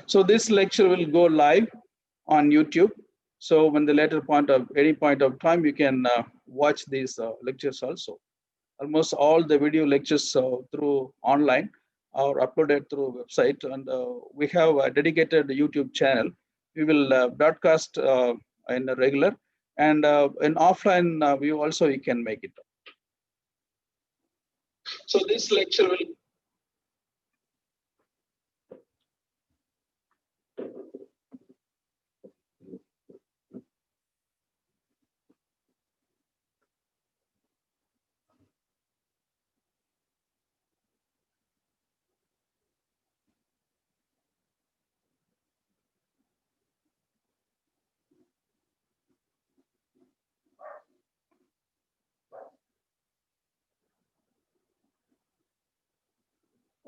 So this lecture will go live on YouTube. So when the later point of any point of time, you can watch these lectures also. Almost all the video lectures through online are uploaded through website, and we have a dedicated YouTube channel. We will broadcast in a regular, and in offline view also you can make it. So this lecture will.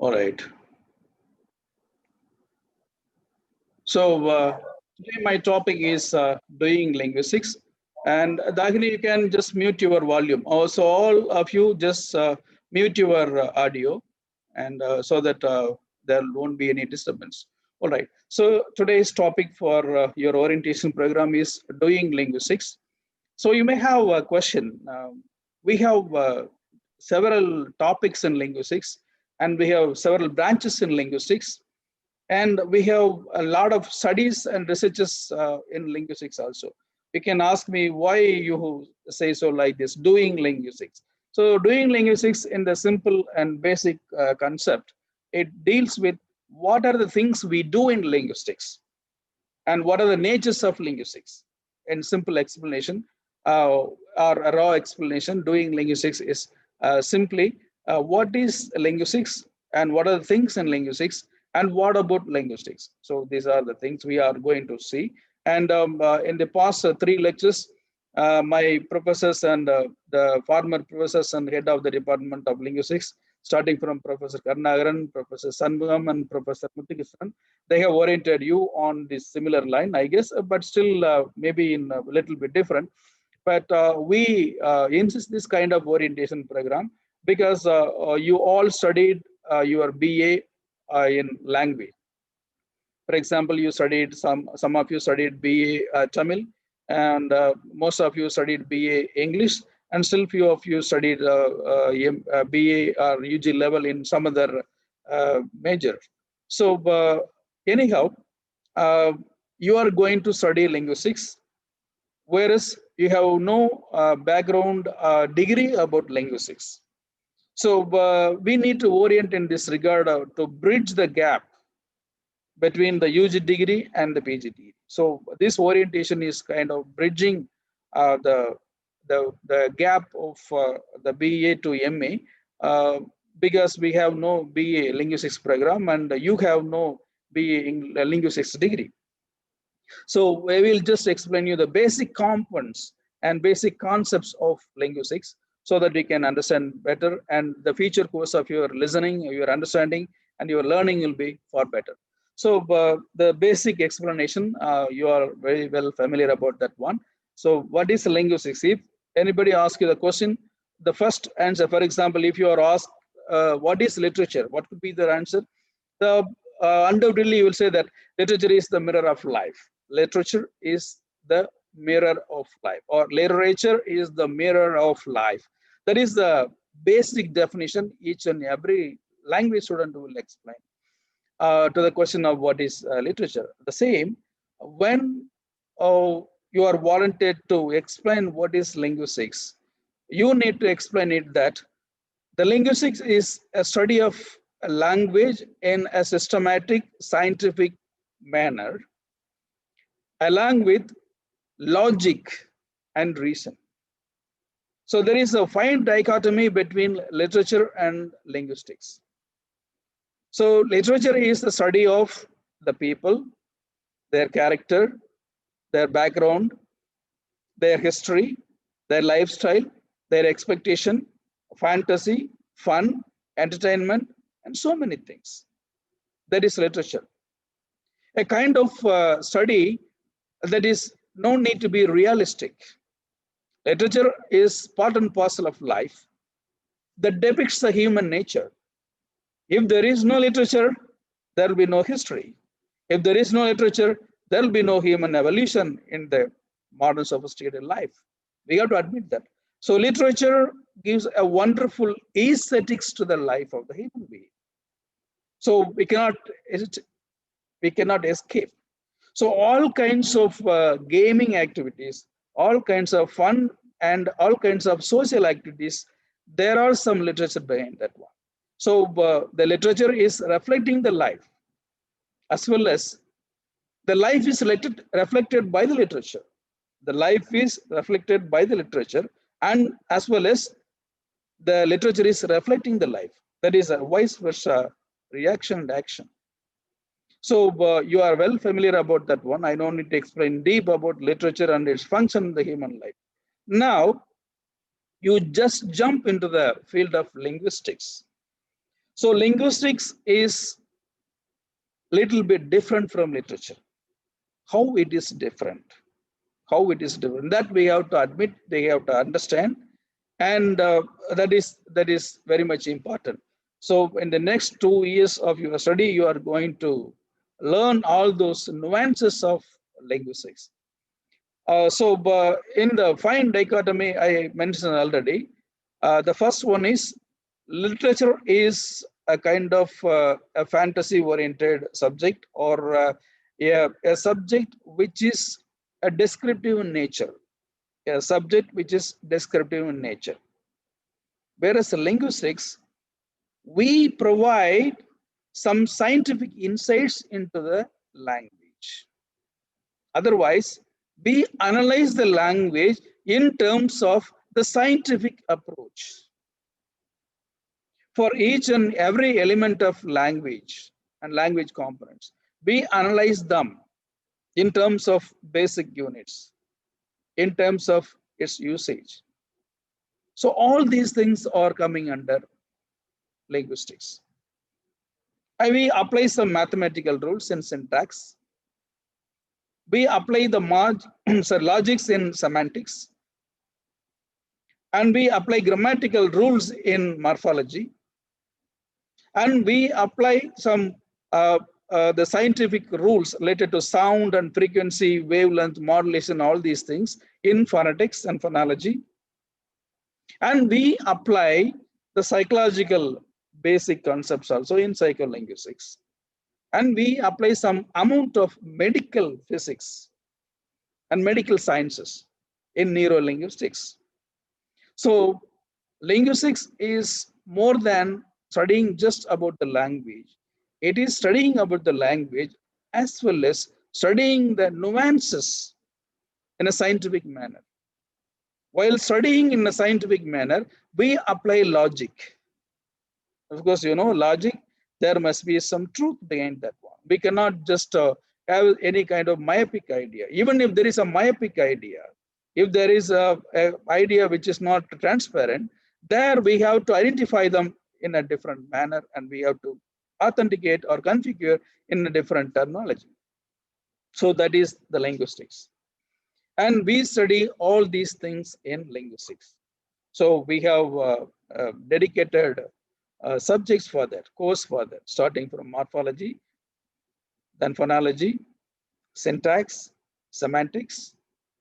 All right. So today my topic is doing linguistics, and Dagini, you can just mute your volume. Also, all of you just mute your audio, and so that there won't be any disturbance. All right. So today's topic for your orientation program is doing linguistics. So you may have a question. We have several topics in linguistics, and we have several branches in linguistics, and we have a lot of studies and researches in linguistics also. You can ask me why you say so like this, doing linguistics. So doing linguistics in the simple and basic concept, it deals with what are the things we do in linguistics and what are the natures of linguistics. In simple explanation or a raw explanation, doing linguistics is simply what is linguistics and what are the things in linguistics and what about linguistics. So these are the things we are going to see. And in the past three lectures, my professors and the former professors and head of the Department of Linguistics, starting from Professor Karnagaran, Professor Sanmugam, and Professor Muthikrishnan, they have oriented you on this similar line, I guess, but still maybe in a little bit different. But we insist this kind of orientation program because you all studied your BA in language. For example, you studied some of you studied BA Tamil, and most of you studied BA English, and still few of you studied BA or UG level in some other major. So anyhow, you are going to study linguistics, whereas you have no background degree about linguistics. So we need to orient in this regard to bridge the gap between the UG degree and the PG degree. So this orientation is kind of bridging the gap of the BA to MA because we have no BA linguistics program and you have no BA linguistics degree. So we will just explain you the basic components and basic concepts of linguistics so that we can understand better, and the future course of your listening, your understanding, and your learning will be far better. So the basic explanation, you are very well familiar about that one. So what is linguistics? If anybody asks you the question, the first answer, for example, if you are asked what is literature, what could be the answer? The undoubtedly you will say that literature is the mirror of life. Literature is the mirror of life, or literature is the mirror of life. That is the basic definition each and every language student will explain to the question of what is literature. The same, when you are volunteered to explain what is linguistics, you need to explain it that the linguistics is a study of a language in a systematic scientific manner, along with logic and reason. So there is a fine dichotomy between literature and linguistics. So literature is the study of the people, their character, their background, their history, their lifestyle, their expectation, fantasy, fun, entertainment, and so many things. That is literature. A kind of study that is no need to be realistic. Literature is part and parcel of life that depicts the human nature. If there is no literature, there will be no history. If there is no literature, there will be no human evolution in the modern sophisticated life. We have to admit that. So literature gives a wonderful aesthetics to the life of the human being. So we cannot escape. So all kinds of gaming activities, all kinds of fun, and all kinds of social activities, there are some literature behind that one. So the literature is reflecting the life, as well as the life is reflected by the literature. The life is reflected by the literature, and as well as the literature is reflecting the life. That is a vice versa reaction and action. So you are well familiar about that one. I don't need to explain deep about literature and its function in the human life. Now, you just jump into the field of linguistics. So linguistics is little bit different from literature. How it is different? How it is different? That we have to admit, we have to understand, and that is very much important. So in the next 2 years of your study, you are going to learn all those nuances of linguistics. So in the fine dichotomy I mentioned already, the first one is literature is a kind of a fantasy-oriented subject, or a subject which is a descriptive in nature, a subject which is descriptive in nature. Whereas linguistics, we provide some scientific insights into the language. Otherwise, we analyze the language in terms of the scientific approach. For each and every element of language and language components, we analyze them in terms of basic units, in terms of its usage. So all these things are coming under linguistics. And we apply some mathematical rules in syntax. We apply the logics in semantics. And we apply grammatical rules in morphology. And we apply some the scientific rules related to sound and frequency, wavelength, modulation, all these things in phonetics and phonology. And we apply the psychological basic concepts also in psycholinguistics. And we apply some amount of medical physics and medical sciences in neurolinguistics. So linguistics is more than studying just about the language. It is studying about the language as well as studying the nuances in a scientific manner. While studying in a scientific manner, we apply logic. Of course, you know, logic, there must be some truth behind that one. We cannot just have any kind of myopic idea. Even if there is a myopic idea, if there is a idea which is not transparent, there we have to identify them in a different manner, and we have to authenticate or configure in a different terminology. So that is the linguistics. And we study all these things in linguistics. So we have dedicated subjects for that, course for that, starting from morphology, then phonology, syntax, semantics,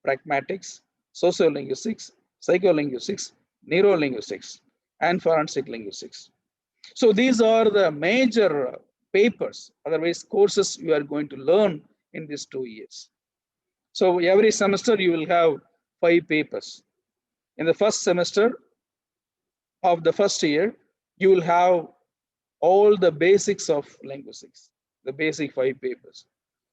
pragmatics, sociolinguistics, psycholinguistics, neurolinguistics, and forensic linguistics. So these are the major papers, otherwise courses you are going to learn in these 2 years. So every semester you will have 5 papers. In the first semester of the first year, you will have all the basics of linguistics, the basic 5 papers.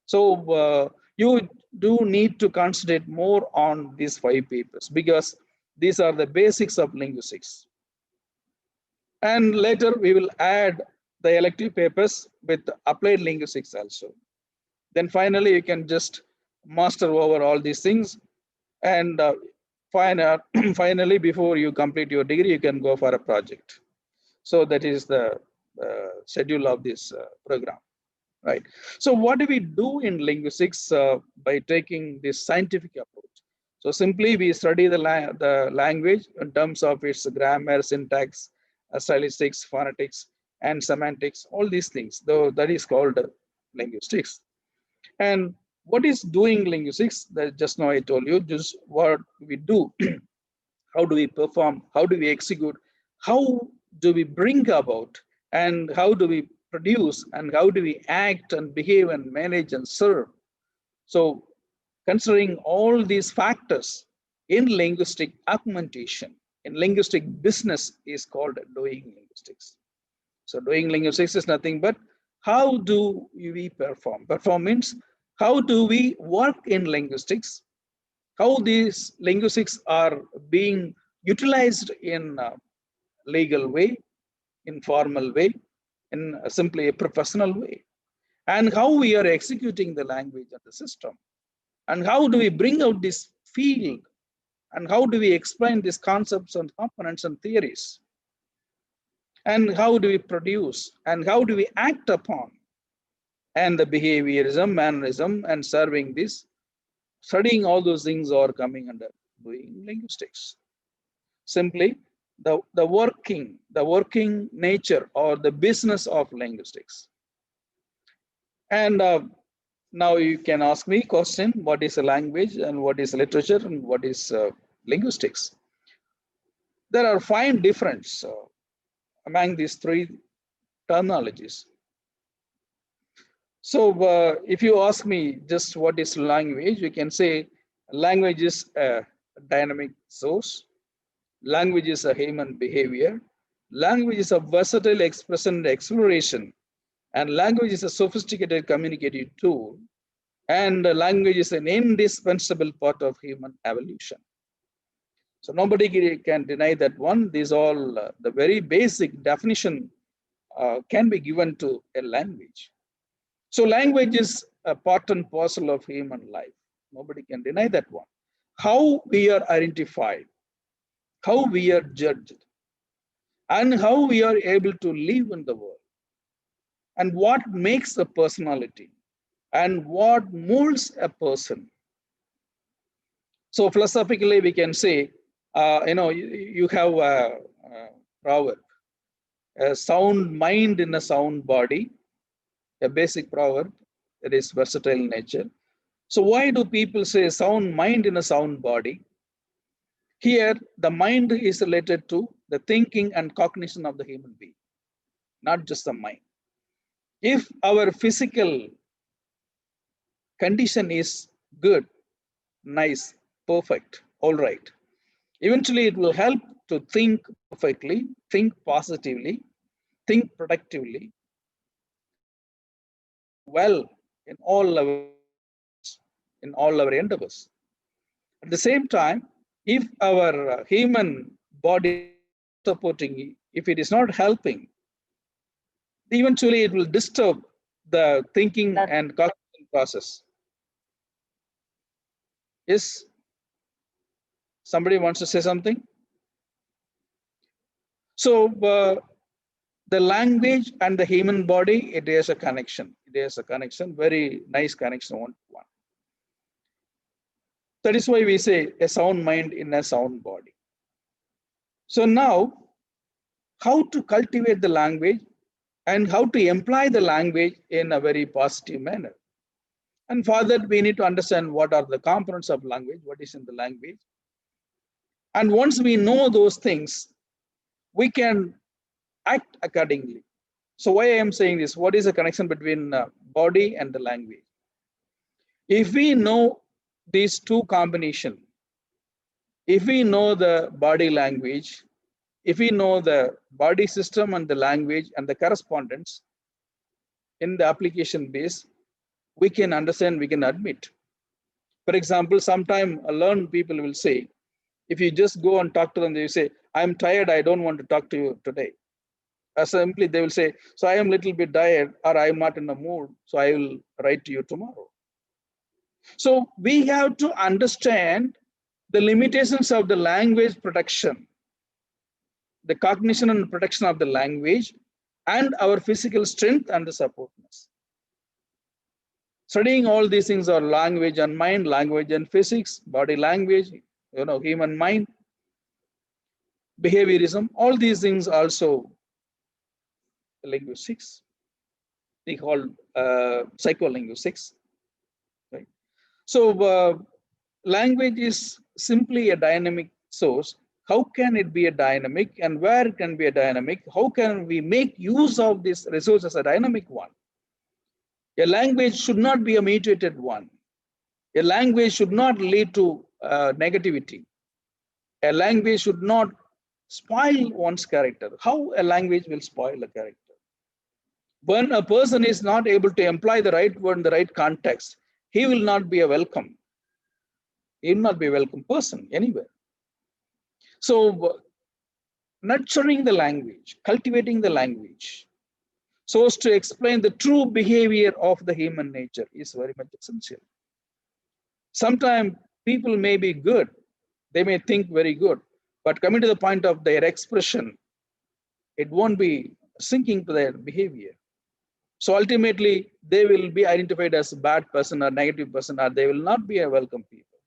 So you do need to concentrate more on these 5 papers because these are the basics of linguistics. And later we will add the elective papers with applied linguistics also. Then finally you can just master over all these things, and finally before you complete your degree you can go for a project. So that is the schedule of this program, right? So what do we do in linguistics by taking this scientific approach? So simply we study the language in terms of its grammar, syntax, stylistics, phonetics, and semantics, all these things, though that is called linguistics. And what is doing linguistics? That just now I told you, just what we do. How do we perform? How do we execute? How do we bring about? And how do we produce? And how do we act and behave and manage and serve? So, considering all these factors in linguistic augmentation, in linguistic business is called doing linguistics. So, doing linguistics is nothing but how do we perform? Perform means how do we work in linguistics, how these linguistics are being utilized in a legal way, in formal way, in simply a professional way, and how we are executing the language and the system, and how do we bring out this field, and how do we explain these concepts and components and theories, and how do we produce, and how do we act upon, and the behaviorism, mannerism, and serving this, studying all those things are coming under doing linguistics. Simply the working nature or the business of linguistics. And now you can ask me question, what is a language and what is literature and what is linguistics? There are fine difference among these three terminologies. So if you ask me just what is language, you can say language is a dynamic source. Language is a human behavior. Language is a versatile expression and exploration. And language is a sophisticated communicative tool. And language is an indispensable part of human evolution. So nobody can deny that one. These all the very basic definition can be given to a language. So language is a part and parcel of human life. Nobody can deny that one. How we are identified, how we are judged, and how we are able to live in the world, and what makes a personality, and what molds a person. So philosophically, we can say, you have a proverb, a sound mind in a sound body, a basic proverb that is versatile in nature. So why do people say sound mind in a sound body? Here, the mind is related to the thinking and cognition of the human being, not just the mind. If our physical condition is good, nice, perfect, all right, eventually it will help to think perfectly, think positively, think productively, well in all our endeavors. At the same time, if our human body supporting, if it is not helping, eventually it will disturb the thinking and cognition process. Yes, somebody wants to say something? So the language and the human body, it is a connection. It is a connection, very nice connection one to one. That is why we say a sound mind in a sound body. So now, how to cultivate the language and how to employ the language in a very positive manner. And for that, we need to understand what are the components of language, what is in the language. And once we know those things, we can act accordingly. So why I am saying this, what is the connection between body and the language? If we know these two combinations, if we know the body language, if we know the body system and the language and the correspondence in the application base, we can understand, we can admit. For example, sometime learned people will say, if you just go and talk to them, they say, I'm tired, I don't want to talk to you today. Simply, they will say, so I am a little bit tired, or I am not in the mood, so I will write to you tomorrow. So we have to understand the limitations of the language protection, the cognition and protection of the language, and our physical strength and the supportness. Studying all these things are language and mind, language and physics, body language, human mind, behaviorism, all these things also linguistics. We call psycholinguistics. So language is simply a dynamic source. How can it be a dynamic, and where it can be a dynamic? How can we make use of this resource as a dynamic one? A language should not be a mutated one. A language should not lead to negativity. A language should not spoil one's character. How a language will spoil a character? When a person is not able to employ the right word in the right context, he will not be a welcome. He will not be a welcome person anywhere. So nurturing the language, cultivating the language, so as to explain the true behavior of the human nature is very much essential. Sometimes people may be good, they may think very good, but coming to the point of their expression, it won't be sinking to their behavior. So ultimately, they will be identified as a bad person or negative person, or they will not be a welcome people.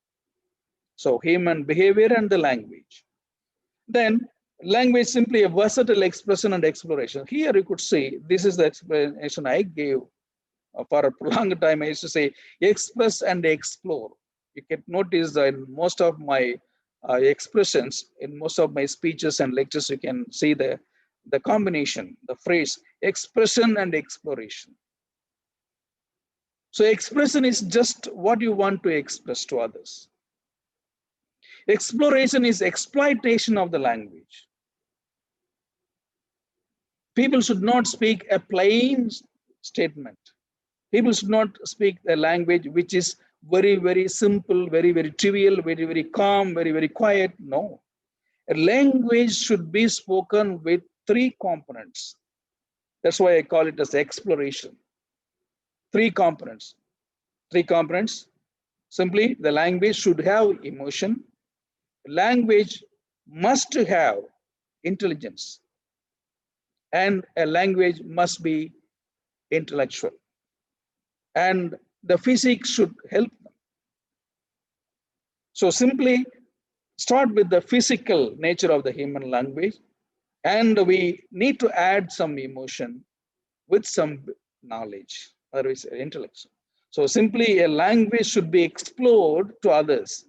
So human behavior and the language. Then language simply a versatile expression and exploration. Here you could see, this is the explanation I gave for a long time. I used to say express and explore. You can notice that in most of my expressions, in most of my speeches and lectures, you can see the combination, the phrase expression and exploration. So expression is just what you want to express to others. Exploration is exploitation of the language. People should not speak a plain statement. People should not speak a language which is very, very simple, very, very trivial, very, very calm, very, very quiet. No. A language should be spoken with three components. That's why I call it as exploration. Three components. Three components. Simply, the language should have emotion. Language must have intelligence. And a language must be intellectual. And the physics should help them. So simply start with the physical nature of the human language, and we need to add some emotion with some knowledge, or intellect. So simply a language should be explored to others,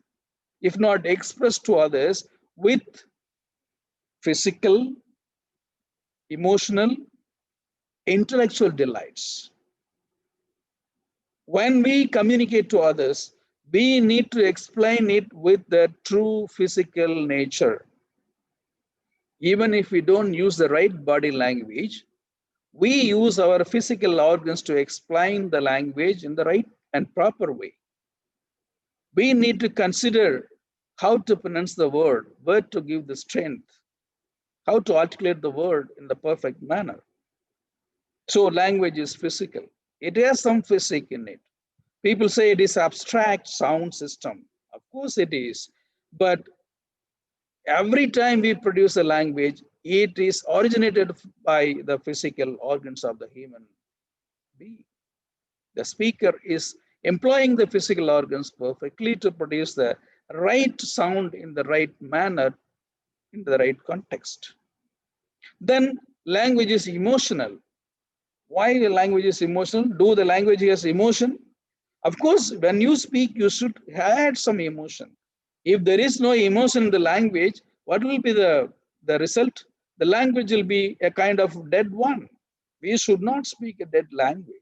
if not expressed to others, with physical, emotional, intellectual delights. When we communicate to others, we need to explain it with the true physical nature. Even if we don't use the right body language, we use our physical organs to explain the language in the right and proper way. We need to consider how to pronounce the word, where to give the strength, how to articulate the word in the perfect manner. So language is physical. It has some physics in it. People say it is abstract sound system. Of course it is. But every time we produce a language, it is originated by the physical organs of the human being. The speaker is employing the physical organs perfectly to produce the right sound in the right manner, in the right context. Then language is emotional. Why the language is emotional? Do the language has emotion? Of course, when you speak, you should add some emotion. If there is no emotion in the language, what will be the result? The language will be a kind of dead one. We should not speak a dead language.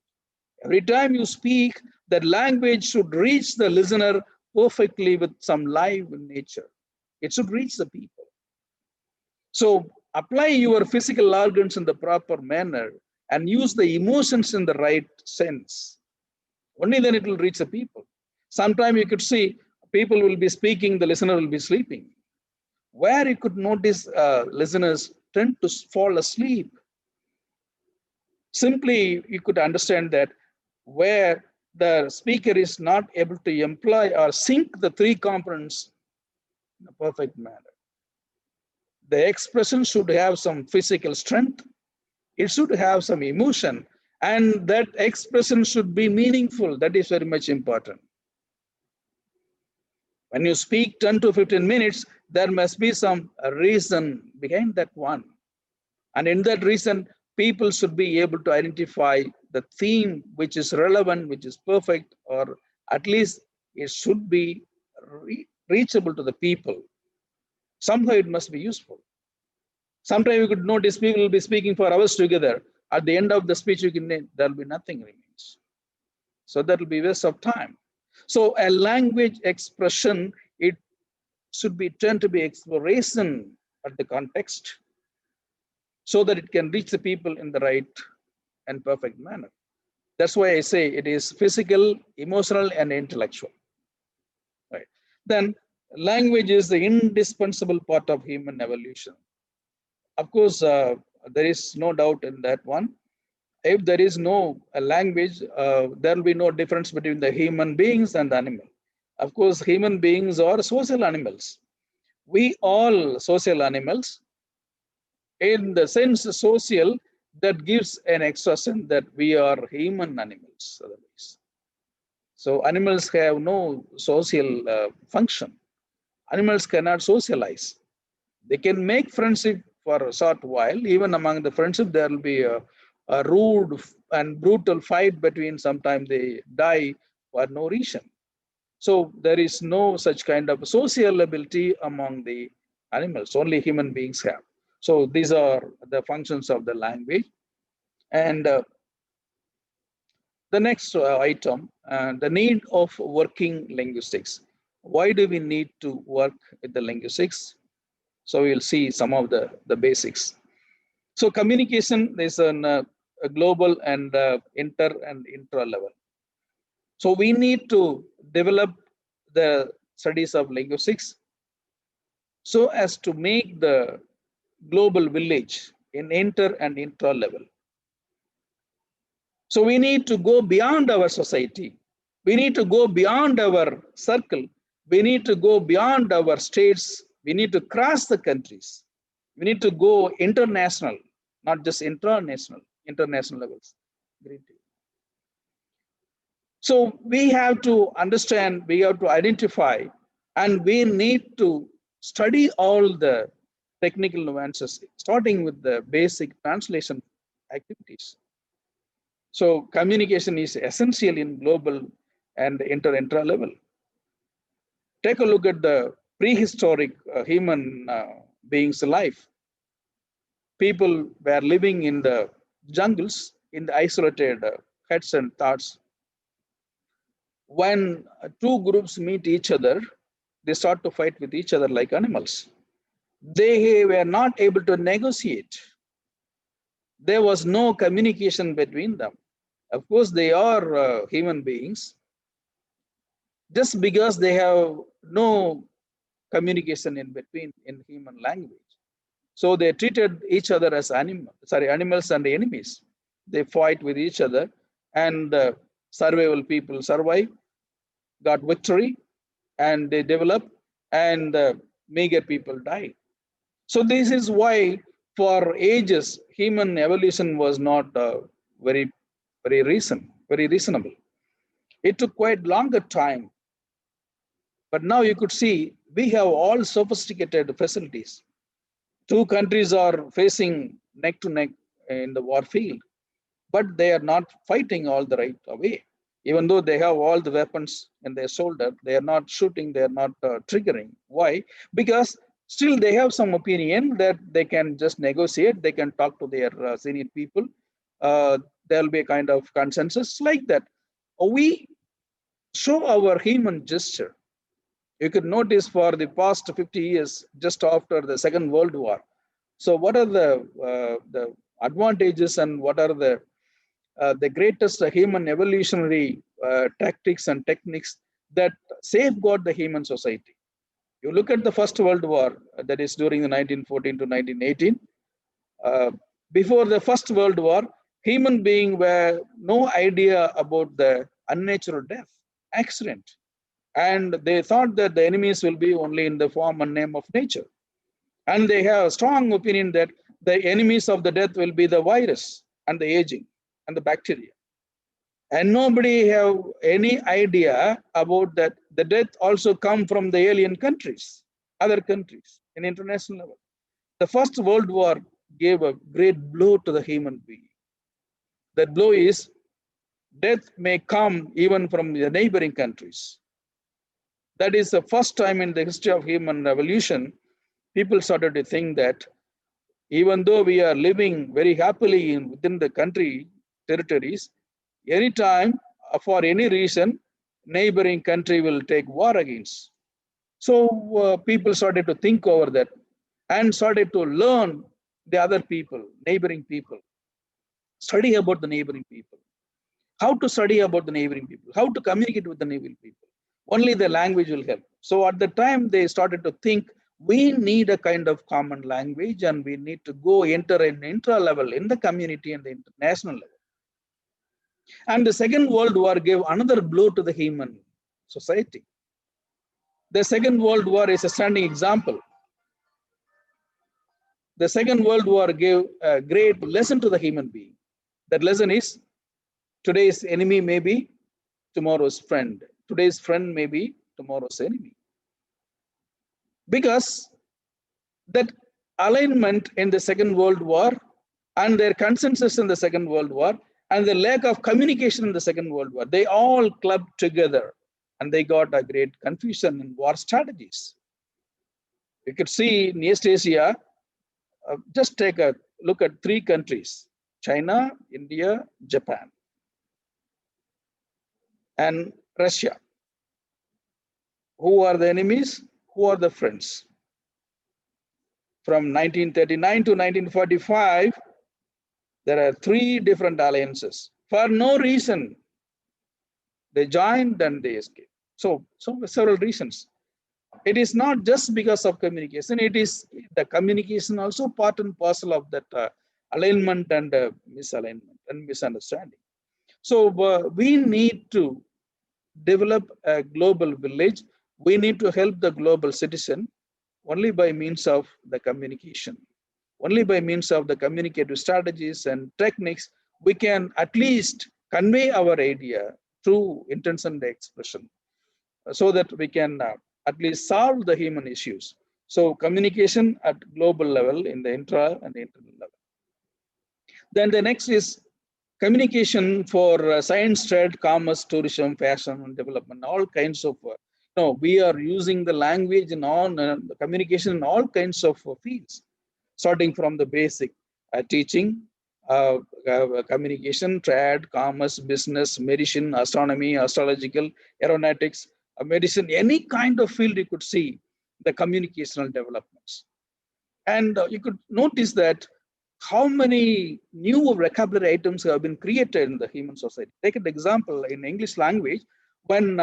Every time you speak, that language should reach the listener perfectly with some live nature. It should reach the people. So apply your physical organs in the proper manner and use the emotions in the right sense. Only then it will reach the people. Sometimes you could see people will be speaking, the listener will be sleeping. Where you could notice listeners tend to fall asleep. Simply, you could understand that where the speaker is not able to employ or sync the three components in a perfect manner. The expression should have some physical strength. It should have some emotion, and that expression should be meaningful. That is very much important. When you speak 10 to 15 minutes, there must be some reason behind that one. And in that reason, people should be able to identify the theme which is relevant, which is perfect, or at least it should be reachable to the people. Somehow it must be useful. Sometimes you could notice people will be speaking for hours together. At the end of the speech, you can there will be nothing remains. So that will be waste of time. So a language expression, it should be turned to be exploration at the context so that it can reach the people in the right and perfect manner. That's why I say it is physical, emotional, and intellectual. Right. Then language is the indispensable part of human evolution. Of course, there is no doubt in that one. If there is no language, there will be no difference between the human beings and the animal. Of course, human beings are social animals. We all social animals. In the sense social, that gives an extra sense that we are human animals. Otherwise, so animals have no social function. Animals cannot socialize. They can make friendship for a short while. Even among the friendship, there will be a rude and brutal fight between. Sometimes they die for no reason. So there is no such kind of social ability among the animals. Only human beings have. So these are the functions of the language. And the next item, the need of working linguistics. Why do we need to work with the linguistics? So we'll see some of the basics. So communication is a global and inter and intra level. So we need to develop the studies of linguistics so as to make the global village in inter and intra level. So we need to go beyond our society. We need to go beyond our circle. We need to go beyond our states. We need to cross the countries. We need to go international, not just international levels. Great. So we have to understand, we have to identify, and we need to study all the technical nuances, starting with the basic translation activities. So communication is essential in global and intra level. Take a look at the prehistoric human beings' life. People were living in the jungles, in the isolated huts and thoughts. When two groups meet each other, they start to fight with each other like animals. They were not able to negotiate. There was no communication between them. Of course, they are human beings. Just because they have no communication in between in human language. So they treated each other as animals and enemies. They fight with each other, and survival people survive, got victory, and they develop, and meager people die. So this is why, for ages, human evolution was not very, very reasonable. It took quite longer time, but now you could see we have all sophisticated facilities. Two countries are facing neck to neck in the war field, but they are not fighting all the right way. Even though they have all the weapons in their shoulder, they are not shooting, they are not triggering. Why? Because still they have some opinion that they can just negotiate, they can talk to their senior people. There will be a kind of consensus like that. We show our human gesture. You could notice for the past 50 years, just after the Second World War. So what are the advantages and what are the greatest human evolutionary tactics and techniques that safeguard the human society? You look at the First World War, that is during the 1914 to 1918. Before the First World War, human beings were no idea about the unnatural death, accident. And they thought that the enemies will be only in the form and name of nature. And they have a strong opinion that the enemies of the death will be the virus and the aging and the bacteria. And nobody have any idea about that the death also come from the alien countries, other countries in international level. The First World War gave a great blow to the human being. That blow is death may come even from the neighboring countries. That is the first time in the history of human evolution, people started to think that even though we are living very happily within the country territories, anytime for any reason, neighboring country will take war against. So people started to think over that and started to learn the other people, neighboring people, study about the neighboring people, how to study about the neighboring people, how to communicate with the neighboring people. Only the language will help. So at the time they started to think we need a kind of common language and we need to go enter an intra level in the community and the international level. And the Second World War gave another blow to the human society. The Second World War is a standing example. The Second World War gave a great lesson to the human being. That lesson is today's enemy may be tomorrow's friend. Today's friend may be tomorrow's enemy. Because that alignment in the Second World War and their consensus in the Second World War and the lack of communication in the Second World War, they all clubbed together and they got a great confusion in war strategies. You could see in East Asia, just take a look at three countries, China, India, Japan, and Russia. Who are the enemies? Who are the friends? From 1939 to 1945, there are three different alliances. For no reason, they joined and they escaped. So several reasons. It is not just because of communication. It is the communication also part and parcel of that alignment and misalignment and misunderstanding. So we need to develop a global village. We need to help the global citizen only by means of the communication. Only by means of the communicative strategies and techniques, we can at least convey our idea through intention expression so that we can at least solve the human issues. So communication at global level in the intra and internal level. Then the next is communication for science, trade, commerce, tourism, fashion, and development, all kinds of, no, we are using the language in all, the communication in all kinds of fields, starting from the basic teaching, communication, trade, commerce, business, medicine, astronomy, astrological, aeronautics, medicine, any kind of field you could see the communicational developments. And you could notice that how many new vocabulary items have been created in the human society. Take an example in English language, when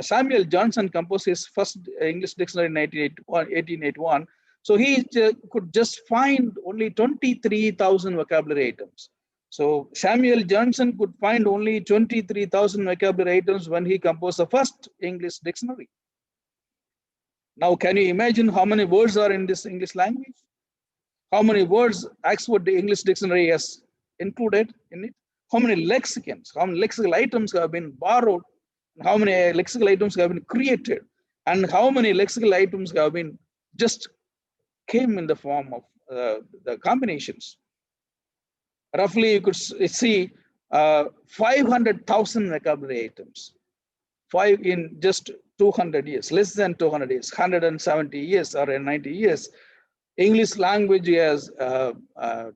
Samuel Johnson composed his first English dictionary in 1881, so he could just find only 23,000 vocabulary items. So Samuel Johnson could find only 23,000 vocabulary items when he composed the first English dictionary. Now, can you imagine how many words are in this English language? How many words Oxford English Dictionary has included in it? How many lexicons, how many lexical items have been borrowed? How many lexical items have been created? And how many lexical items have been just came in the form of the combinations? Roughly, you could see 500,000 vocabulary items. Five in just 200 years, less than 200 years, 170 years or 90 years. English language has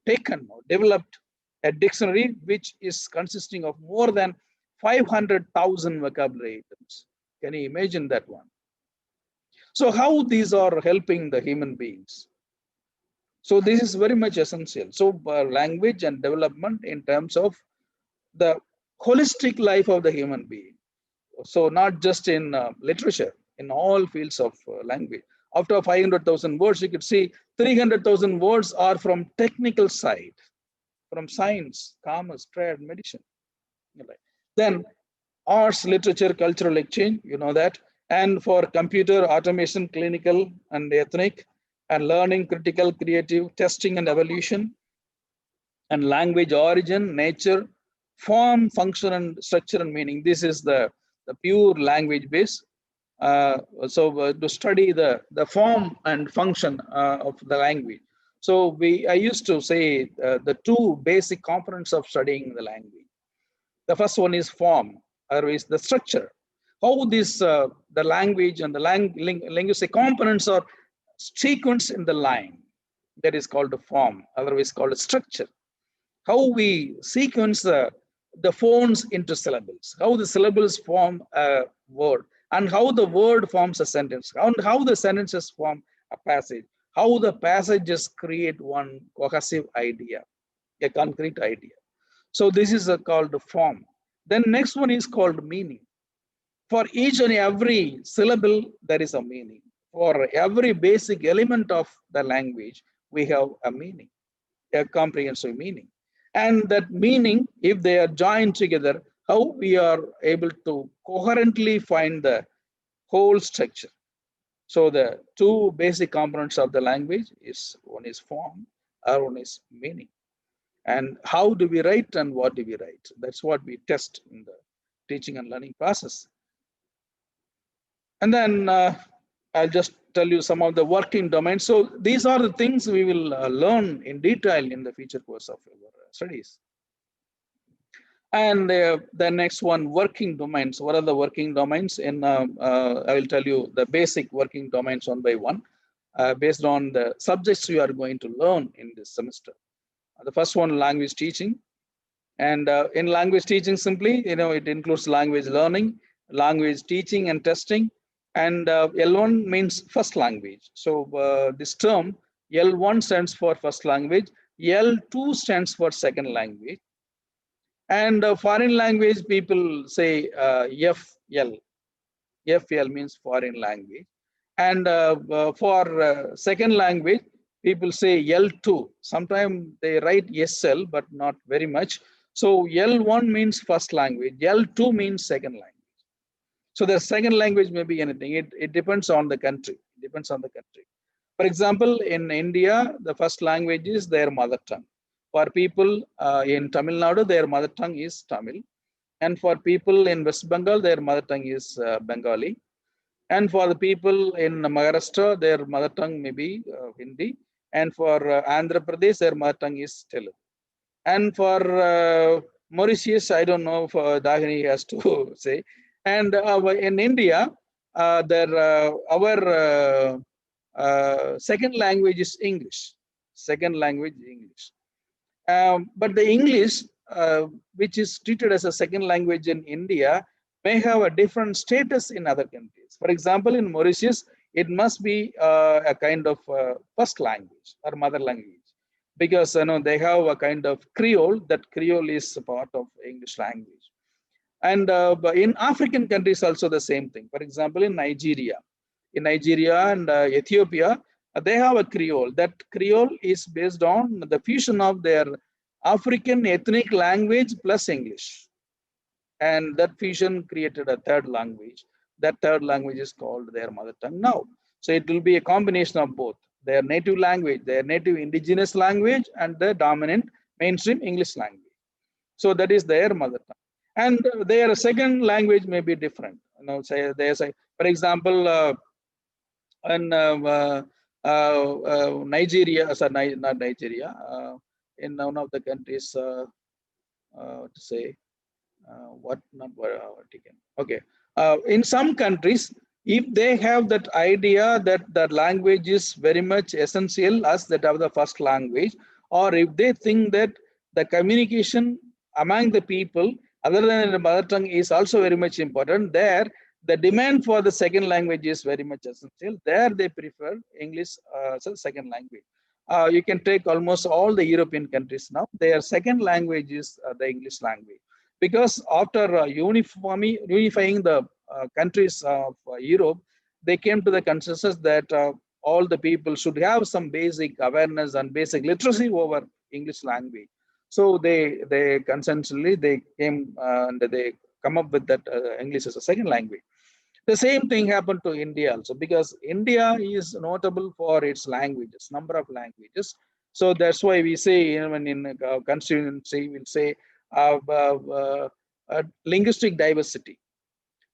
taken or developed a dictionary which is consisting of more than 500,000 vocabulary items. Can you imagine that one? So how these are helping the human beings? So this is very much essential. So language and development in terms of the holistic life of the human being. So not just in literature, in all fields of language. After 500,000 words, you could see 300,000 words are from technical side, from science, commerce, trade, medicine. Then arts, literature, cultural exchange, you know that. And for computer, automation, clinical and ethnic, and learning, critical, creative, testing and evolution, and language, origin, nature, form, function, and structure and meaning. This is the pure language base. To study the form and function of the language. So I used to say the two basic components of studying the language. The first one is form, or is the structure. how this the language and the linguistic components are sequenced in the line. That is called a form, otherwise called a structure. How we sequence the phones into syllables, how the syllables form a word, and how the word forms a sentence, and how the sentences form a passage, how the passages create one cohesive idea, a concrete idea. So this is called form. Then next one is called meaning. For each and every syllable, there is a meaning. For every basic element of the language, we have a meaning, a comprehensive meaning. And that meaning, if they are joined together, how we are able to coherently find the whole structure. So the two basic components of the language is one is form, or one is meaning. And how do we write and what do we write? That's what we test in the teaching and learning process. And then I'll just tell you some of the working domains. So these are the things we will learn in detail in the future course of our studies. And the next one, working domains. What are the working domains? And I will tell you the basic working domains one by one, based on the subjects you are going to learn in this semester. The first one, language teaching. And in language teaching, simply, it includes language learning, language teaching and testing. And L1 means first language. So this term, L1 stands for first language, L2 stands for second language. And foreign language, people say FL. FL means foreign language. And for second language, people say L2. Sometimes they write SL, but not very much. So L1 means first language, L2 means second language. So the second language may be anything. It depends on the country. It depends on the country. For example, in India, the first language is their mother tongue. For people in Tamil Nadu, their mother tongue is Tamil. And for people in West Bengal, their mother tongue is Bengali. And for the people in Maharashtra, their mother tongue may be Hindi. And for Andhra Pradesh, their mother tongue is Telugu. And for Mauritius, I don't know if Dagini has to say. And in India, our second language is English. Second language is English. But the English, which is treated as a second language in India, may have a different status in other countries. For example, in Mauritius, it must be a kind of first language or mother language, because they have a kind of Creole. That Creole is a part of English language. And in African countries also the same thing. For example, in Nigeria and Ethiopia, they have a Creole. That Creole is based on the fusion of their African ethnic language plus English. And that fusion created a third language. That third language is called their mother tongue now. So it will be a combination of both their native language, their native indigenous language, and the dominant mainstream English language. So that is their mother tongue. And their second language may be different. Say there's a, for example, in Nigeria, sorry, not Nigeria, in one of the countries, to say, what not taken. Okay, in some countries, if they have that idea that the language is very much essential as that of the first language, or if they think that the communication among the people other than the mother tongue is also very much important, there the demand for the second language is very much essential. There they prefer English as a second language. You can take almost all the European countries now. Their second language is the English language, because after unifying the countries of Europe, they came to the consensus that all the people should have some basic awareness and basic literacy over English language. So they consensually they came and they come up with that English as a second language. The same thing happened to India also, because India is notable for its languages, number of languages. So that's why we say, when in constituency, we'll say linguistic diversity,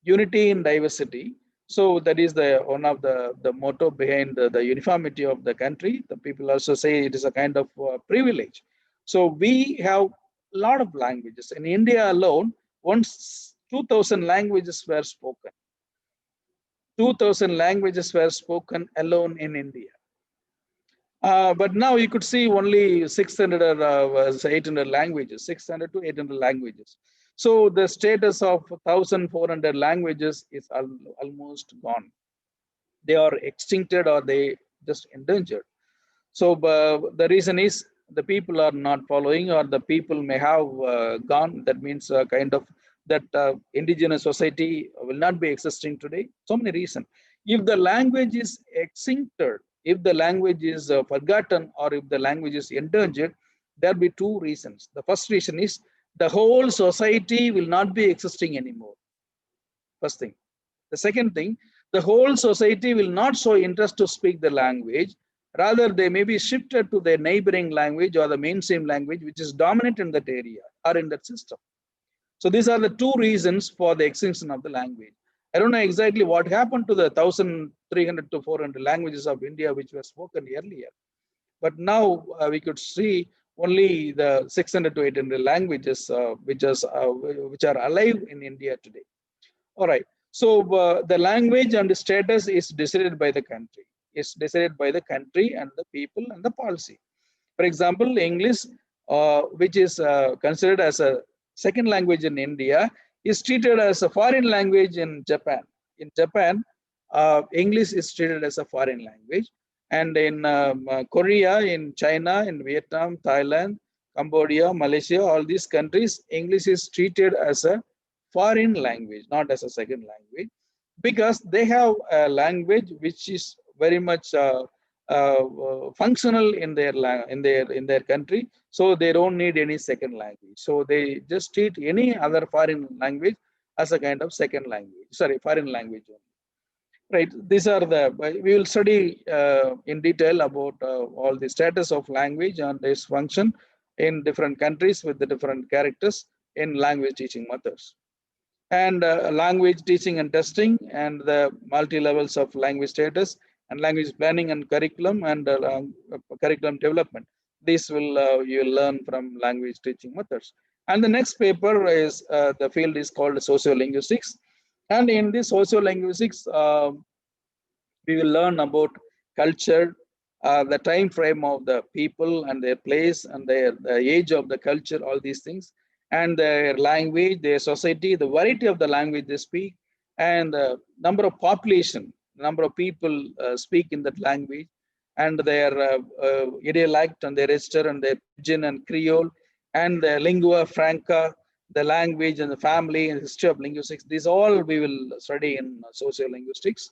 unity in diversity. So that is the one of the motto behind the uniformity of the country. The people also say it is a kind of privilege. So we have a lot of languages. In India alone, once 2,000 languages were spoken. 2,000 languages were spoken alone in India. But now you could see only 600 or 800 languages, 600 to 800 languages. So the status of 1,400 languages is almost gone. They are extincted or they just endangered. So the reason is the people are not following, or the people may have gone. That means kind of that indigenous society will not be existing today. So many reasons. If the language is extincted, if the language is forgotten, or if the language is endangered, there will be two reasons. The first reason is the whole society will not be existing anymore. First thing. The second thing, the whole society will not show interest to speak the language. Rather, they may be shifted to their neighboring language or the mainstream language, which is dominant in that area or in that system. So these are the two reasons for the extinction of the language. I don't know exactly what happened to the 1,300 to 400 languages of India, which were spoken earlier. But now we could see only the 600 to 800 languages which are alive in India today. All right. So the language and the status is decided by the country. It's decided by the country and the people and the policy. For example, English, which is considered as a second language in India, is treated as a foreign language in Japan. In Japan, English is treated as a foreign language. And in Korea, in China, in Vietnam, Thailand, Cambodia, Malaysia, all these countries, English is treated as a foreign language, not as a second language, because they have a language which is very much functional in their country, so they don't need any second language. So they just treat any other foreign language as a kind of second language. Sorry, foreign language only. Right. These are the. We will study in detail about all the status of language and its function in different countries with the different characters in language teaching methods. And language teaching and testing, and the multi-levels of language status, and language planning and curriculum, and curriculum development. This will you will learn from language teaching methods. And the next paper is the field is called sociolinguistics. And in this sociolinguistics, we will learn about culture, the time frame of the people and their place and the age of the culture, all these things, and their language, their society, the variety of the language they speak, and the number of population, number of people speak in that language, and their idiolect and their register and their pidgin and Creole, and the lingua franca, the language and the family and history of linguistics. These all we will study in sociolinguistics.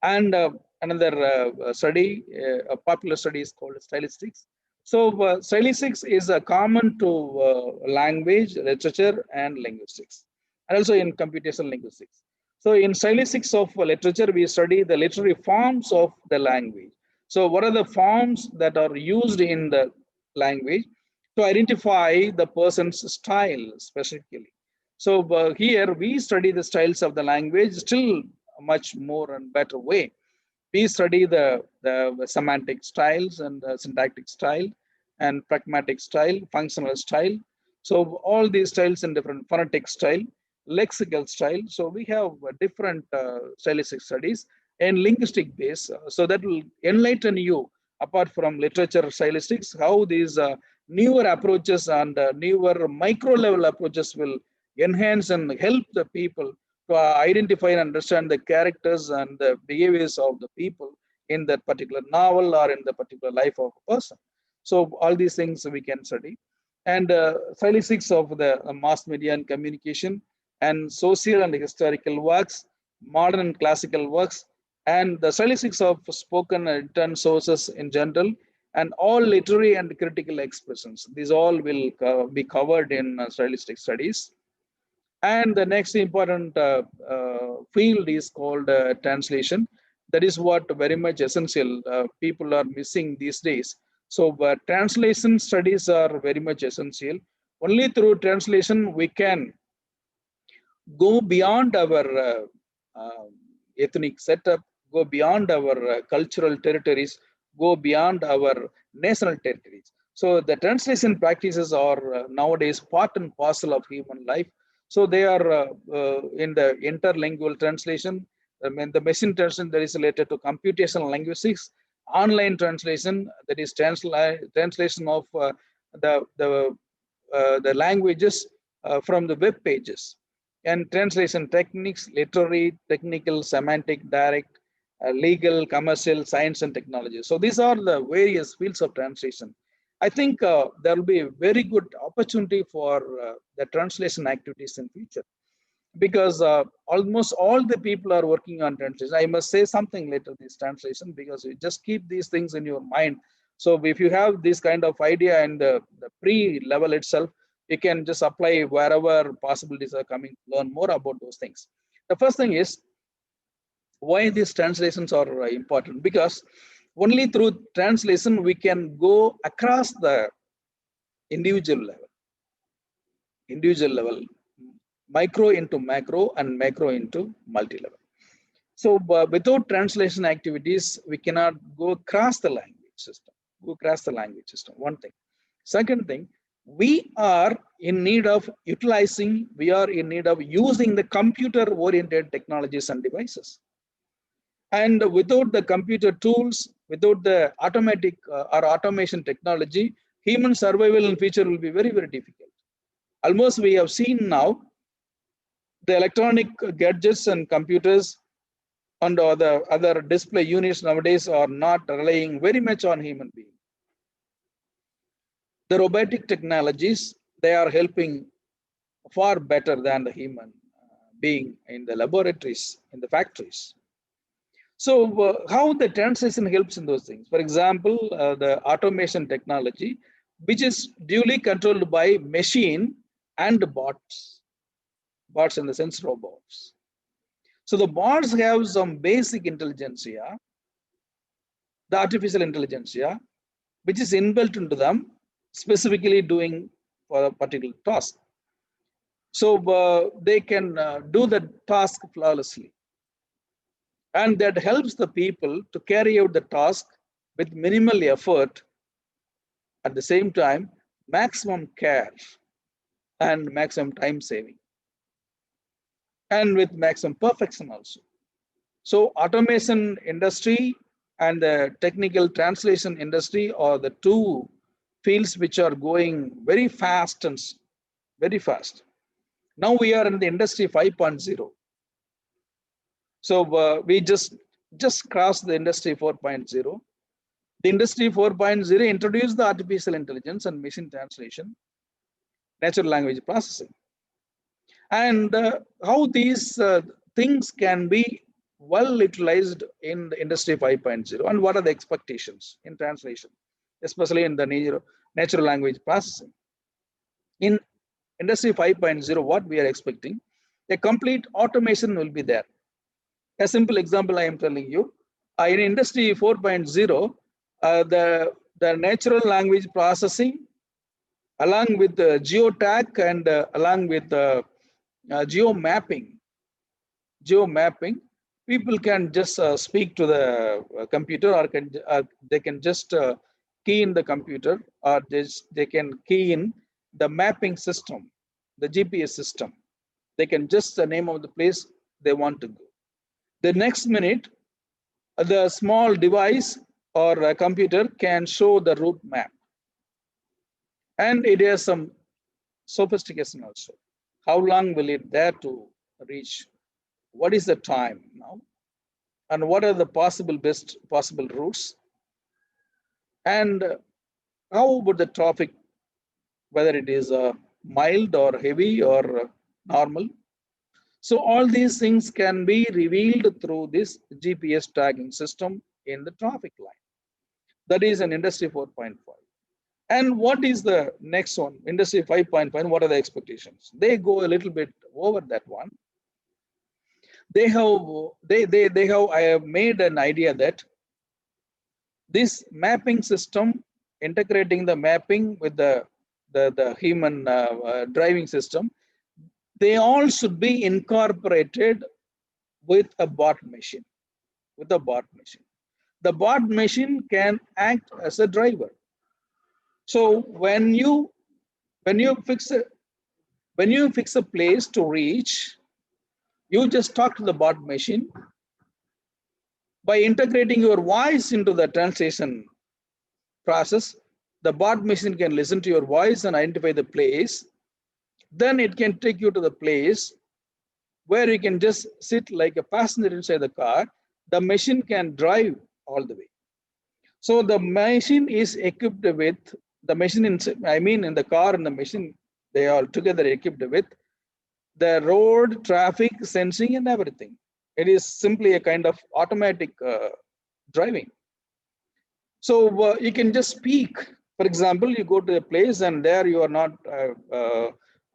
And another study, a popular study is called stylistics. So stylistics is common to language, literature, and linguistics, and also in computational linguistics. So in stylistics of literature, we study the literary forms of the language. So what are the forms that are used in the language to identify the person's style specifically? So here we study the styles of the language still much more and better way. We study the semantic styles and the syntactic style and pragmatic style, functional style. So all these styles in different phonetic style, lexical style. So we have different stylistic studies and linguistic base. So that will enlighten you apart from literature stylistics, how these newer approaches and newer micro level approaches will enhance and help the people to identify and understand the characters and the behaviors of the people in that particular novel or in the particular life of a person. So all these things we can study. And stylistics of the mass media and communication, and social and historical works, modern and classical works, and the stylistics of spoken and written sources in general, and all literary and critical expressions. These all will be covered in stylistic studies. And the next important field is called translation. That is what very much essential people are missing these days. So translation studies are very much essential. Only through translation we can go beyond our ethnic setup, go beyond our cultural territories, go beyond our national territories. So the translation practices are nowadays part and parcel of human life. So they are in the interlingual translation, I mean, the machine translation that is related to computational linguistics, online translation, that is translation of the languages from the web pages, and translation techniques, literary, technical, semantic, direct, legal, commercial, science, and technology. So these are the various fields of translation. I think there will be a very good opportunity for the translation activities in future, because almost all the people are working on translation. I must say something later this translation, because you just keep these things in your mind. So if you have this kind of idea in the pre-level itself, you can just apply wherever possibilities are coming, learn more about those things. The first thing is why these translations are important, because only through translation we can go across the individual level, micro into macro and macro into multi-level. So without translation activities, we cannot go across the language system. One thing. Second thing, we are in need of using the computer-oriented technologies and devices. And without the computer tools, without the automatic or automation technology, human survival in future will be very, very difficult. Almost we have seen now the electronic gadgets and computers and the other display units nowadays are not relying very much on human being. The robotic technologies, they are helping far better than the human being in the laboratories, in the factories. So how the translation helps in those things? For example, the automation technology, which is duly controlled by machine and bots in the sense robots. So the bots have some basic intelligence here, the artificial intelligence here, which is inbuilt into them, specifically doing for a particular task. So they can do the task flawlessly. And that helps the people to carry out the task with minimal effort, at the same time, maximum care and maximum time saving, and with maximum perfection also. So automation industry and the technical translation industry are the two fields which are going very fast and very fast. Now we are in the industry 5.0. So we just crossed the industry 4.0. The industry 4.0 introduced the artificial intelligence and machine translation, natural language processing, and how these things can be well utilized in the industry 5.0, and what are the expectations in translation, especially in the natural language processing. In industry 5.0, what we are expecting, a complete automation will be there. A simple example I am telling you, in industry 4.0, the natural language processing, along with the geotag and along with the geo mapping, people can just speak to the computer, or they can just key in the computer, or they can key in the mapping system, the GPS system. They can just the name of the place they want to go. The next minute, the small device or a computer can show the route map. And it has some sophistication also. How long will it there to reach? What is the time now? And what are the best possible routes? And how about the traffic, whether it is mild or heavy or normal? So all these things can be revealed through this GPS tagging system in the traffic line. That is an industry 4.5. And what is the next one? Industry 5.5, what are the expectations? They go a little bit over that one. I have made an idea that this mapping system, integrating the mapping with the human driving system, they all should be incorporated with a bot machine. The bot machine can act as a driver. So when you fix a place to reach, you just talk to the bot machine, By integrating your voice into the translation process, the bot machine can listen to your voice and identify the place. Then it can take you to the place where you can just sit like a passenger inside the car. The machine can drive all the way. So the machine is equipped with the machine in the car and the machine, they are together equipped with the road traffic sensing and everything. It is simply a kind of automatic driving. So you can just speak. For example, you go to a place and there you are not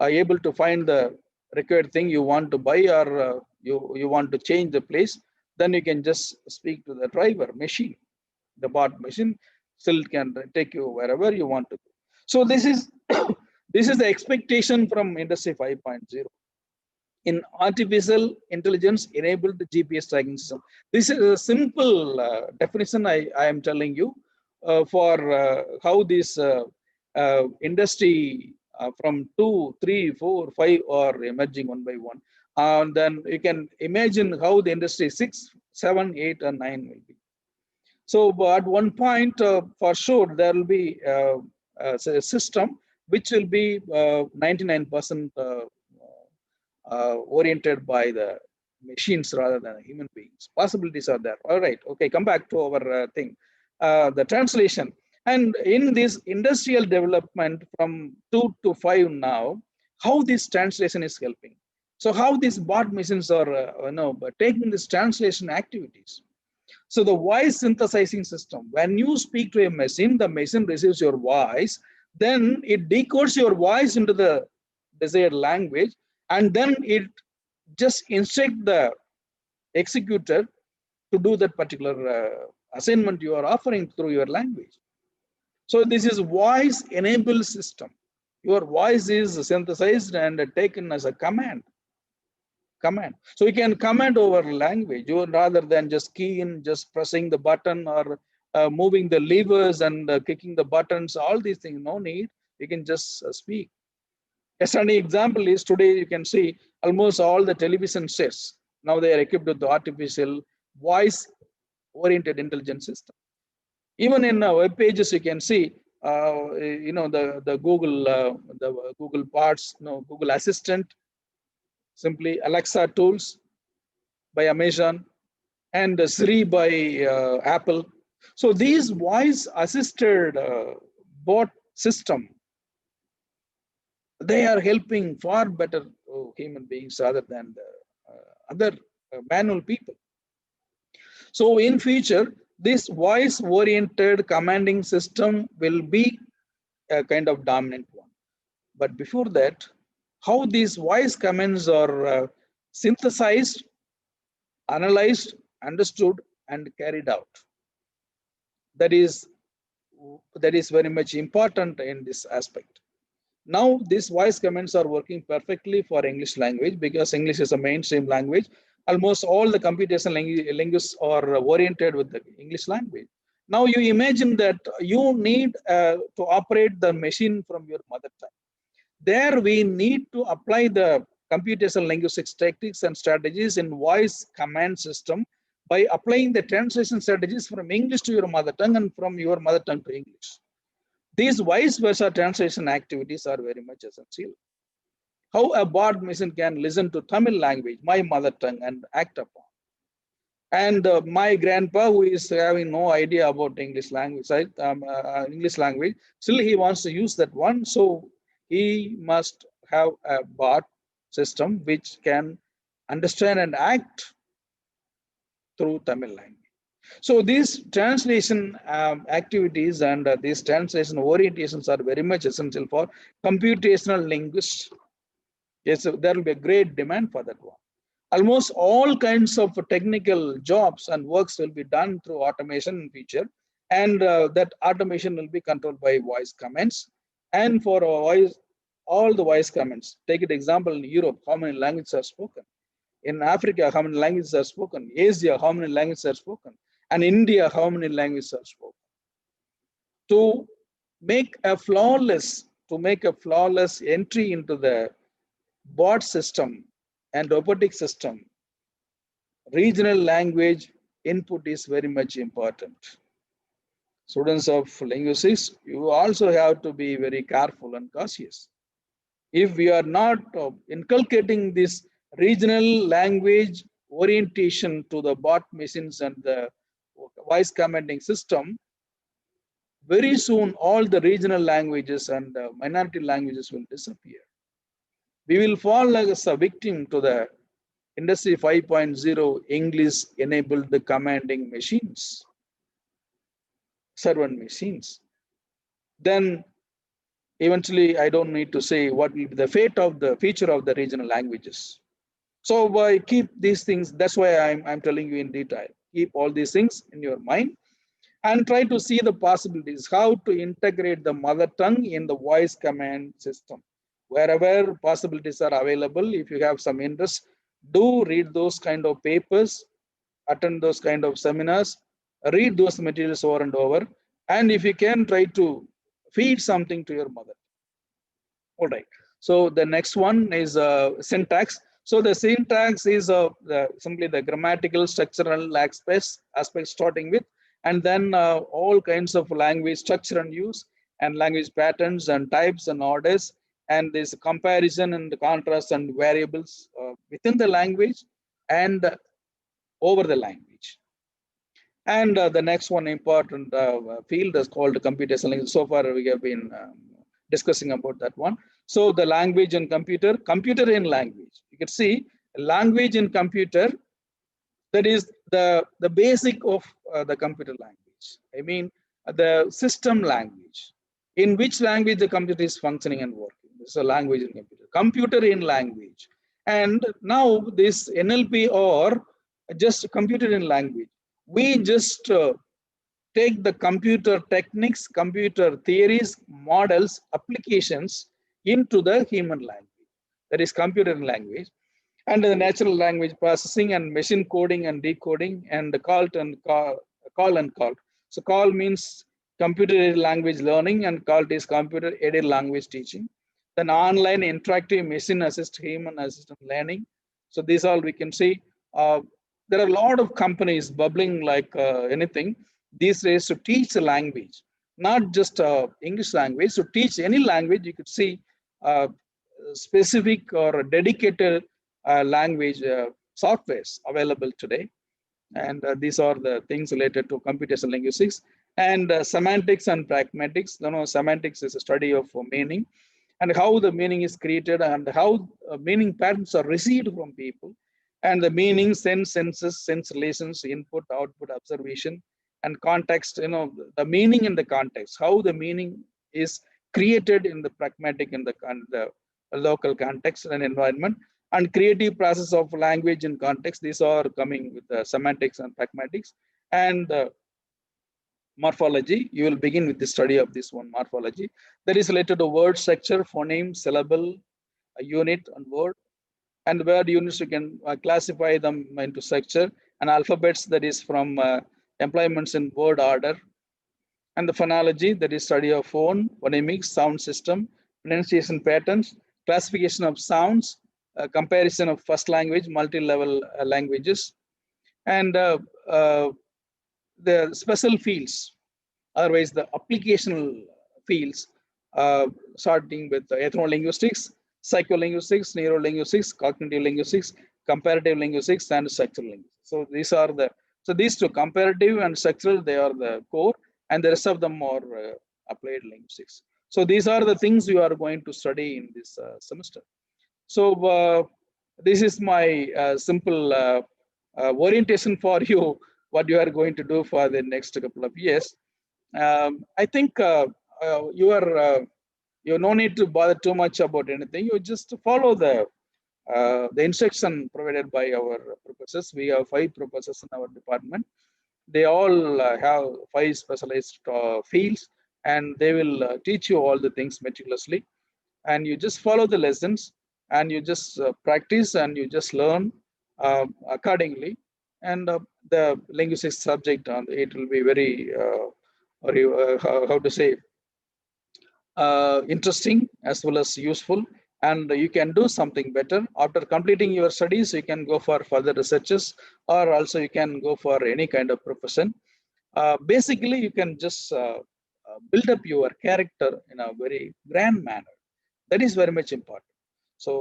able to find the required thing you want to buy, or you want to change the place. Then you can just speak to the driver machine. The bot machine still can take you wherever you want to go. So this is this is the expectation from Industry 5.0 in artificial intelligence enabled GPS tracking system. This is a simple definition I am telling you for how this industry from 2, 3, 4, 5 are emerging one by one. And then you can imagine how the industry 6, 7, 8, and 9 will be. So at one point, for sure, there will be a system which will be 99% oriented by the machines rather than human beings. Possibilities are there. All right. Okay. Come back to our thing. The translation. And in this industrial development from 2 to 5 now, how this translation is helping. So how these bot machines are taking this translation activities. So the voice synthesizing system, when you speak to a machine, the machine receives your voice, then it decodes your voice into the desired language, and then it just instruct the executor to do that particular assignment you are offering through your language. So this is voice enabled system. Your voice is synthesized and taken as a command. So you can command over language, you rather than just key in, just pressing the button or moving the levers and kicking the buttons, all these things, no need. You can just speak. A sunny example is today you can see almost all the television sets, now they are equipped with the artificial voice oriented intelligence system. Even in web pages, you can see, the Google parts, Google Assistant, simply Alexa tools by Amazon, and Siri by Apple. So these voice assisted bot system, they are helping far better human beings rather than the other manual people. So in future, this voice oriented commanding system will be a kind of dominant one. But before that, how these voice commands are synthesized, analyzed, understood, and carried out. That is very much important in this aspect. Now, these voice commands are working perfectly for English language because English is a mainstream language. Almost all the computational linguists are oriented with the English language. Now, you imagine that you need to operate the machine from your mother tongue. There, we need to apply the computational linguistics tactics and strategies in voice command system by applying the translation strategies from English to your mother tongue and from your mother tongue to English. These vice versa translation activities are very much essential. How a bot machine can listen to Tamil language, my mother tongue, and act upon. And my grandpa, who is having no idea about English language, right? English language, still he wants to use that one. So he must have a bot system which can understand and act through Tamil language. So these translation activities and these translation orientations are very much essential for computational linguists. Yes, there will be a great demand for that one. Almost all kinds of technical jobs and works will be done through automation in future, and that automation will be controlled by voice commands. And for voice, all the voice commands. Take an example in Europe, how many languages are spoken? In Africa, how many languages are spoken? Asia, how many languages are spoken? And India, how many languages are spoken? To make a flawless entry into the bot system and robotic system, regional language input is very much important. Students of linguistics, you also have to be very careful and cautious. If we are not inculcating this regional language orientation to the bot machines and the voice commanding system, very soon all the regional languages and minority languages will disappear. We will fall as a victim to the Industry 5.0 English enabled commanding machines, servant machines. Then eventually, I don't need to say what will be the fate of the future of the regional languages. So keep these things. That's why I'm telling you in detail. Keep all these things in your mind and try to see the possibilities, how to integrate the mother tongue in the voice command system. Wherever possibilities are available, if you have some interest, do read those kind of papers, attend those kind of seminars, read those materials over and over. And if you can, try to feed something to your mother. All right. So the next one is syntax. So the syntax is simply the grammatical, structural aspects starting with, and then all kinds of language structure and use, and language patterns and types and orders, and this comparison and the contrast and variables within the language and over the language. And the next one important field is called computational language. So far we have been discussing about that one. So the language and computer in language. You can see language in computer, that is the basic of the computer language. I mean the system language. In which language the computer is functioning and working. So language in computer. Computer in language. And now this NLP or just computer in language. We just take the computer techniques, computer theories, models, applications into the human language. That is computer language. And the natural language processing and machine coding and decoding and the call and call. So call means computer aided language learning and call is computer aided language teaching. Then online interactive machine assist human assistant learning. So these all we can see. There are a lot of companies bubbling like anything these days to teach the language, not just English language. To teach any language, you could see specific or dedicated language softwares available today. And these are the things related to computational linguistics. And semantics and pragmatics. You know, semantics is a study of meaning and how the meaning is created and how meaning patterns are received from people. And the meaning, senses, sense relations, input, output, observation, and context, you know, the meaning in the context, how the meaning is created in the pragmatic in the local context and environment, and creative process of language in context. These are coming with the semantics and pragmatics. And morphology, you will begin with the study of this one, morphology. That is related to word structure, phoneme, syllable, a unit, and word. And word units, you can classify them into structure, and alphabets, that is from employments in word order. And the phonology, that is study of phone, phonemics, sound system, pronunciation patterns, classification of sounds, comparison of first language, multi-level languages, and the special fields, otherwise the applicational fields, starting with ethnolinguistics, psycholinguistics, neurolinguistics, cognitive linguistics, comparative linguistics, and structural linguistics. So these are these two, comparative and structural, they are the core, and the rest of them are applied linguistics. So these are the things you are going to study in this semester. So this is my simple orientation for you, what you are going to do for the next couple of years. I think you no need to bother too much about anything. You just follow the instruction provided by our professors. We have 5 professors in our department. They all have 5 specialized fields, and they will teach you all the things meticulously. And you just follow the lessons, and you just practice, and you just learn accordingly. And the linguistics subject, it will be very, how to say, interesting as well as useful. and you can do something better. After completing your studies, you can go for further researches, or also you can go for any kind of profession. Basically, you can just build up your character in a very grand manner. That is very much important. So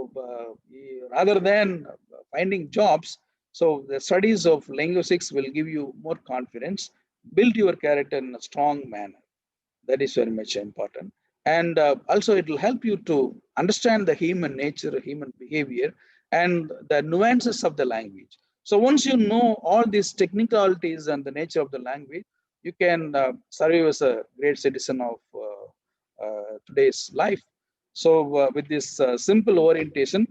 rather than finding jobs, so the studies of linguistics will give you more confidence, build your character in a strong manner. That is very much important. And also it will help you to understand the human nature, human behavior, and the nuances of the language. So once you know all these technicalities and the nature of the language, you can survive as a great citizen of today's life. So with this simple orientation,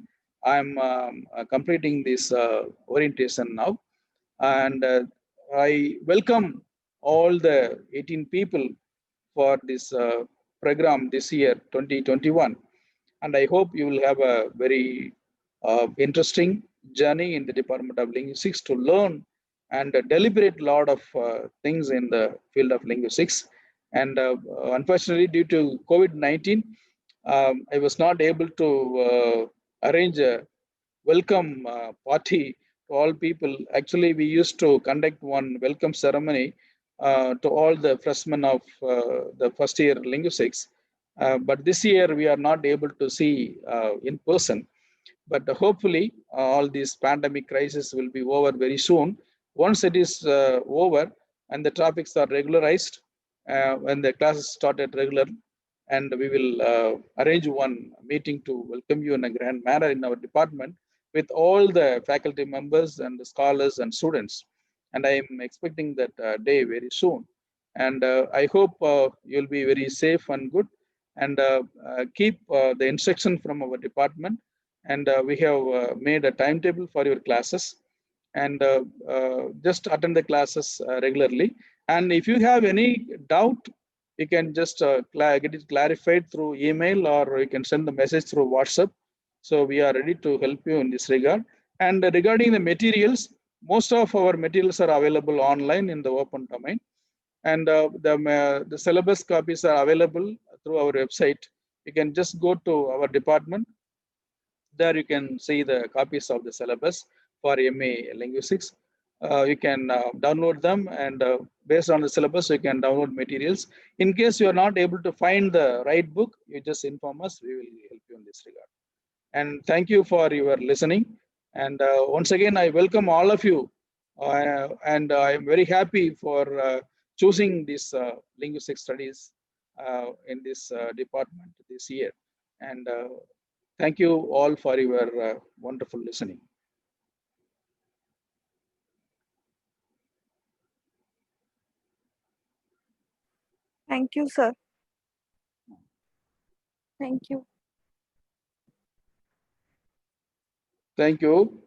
I'm completing this orientation now. And I welcome all the 18 people for this program this year, 2021. And I hope you will have a very interesting journey in the Department of Linguistics to learn and deliberate a lot of things in the field of linguistics. And unfortunately, due to COVID-19, I was not able to arrange a welcome party to all people. Actually, we used to conduct one welcome ceremony to all the freshmen of the first year linguistics. But this year we are not able to see in person. But hopefully all this pandemic crisis will be over very soon. Once it is over and the topics are regularized, when the classes started regular, and we will arrange one meeting to welcome you in a grand manner in our department with all the faculty members and the scholars and students. And I am expecting that day very soon. And I hope you'll be very safe and good, and keep the instruction from our department. And we have made a timetable for your classes, and just attend the classes regularly. And if you have any doubt, you can just get it clarified through email, or you can send the message through WhatsApp. So we are ready to help you in this regard. And regarding the materials, most of our materials are available online in the open domain. And the syllabus copies are available through our website. You can just go to our department. There you can see the copies of the syllabus for MA Linguistics. You can download them, and based on the syllabus, you can download materials. In case you are not able to find the right book, you just inform us. We will help you in this regard. And thank you for your listening. And once again, I welcome all of you. And I am very happy for choosing this linguistic studies in this department this year. And thank you all for your wonderful listening. Thank you, sir. Thank you. Thank you.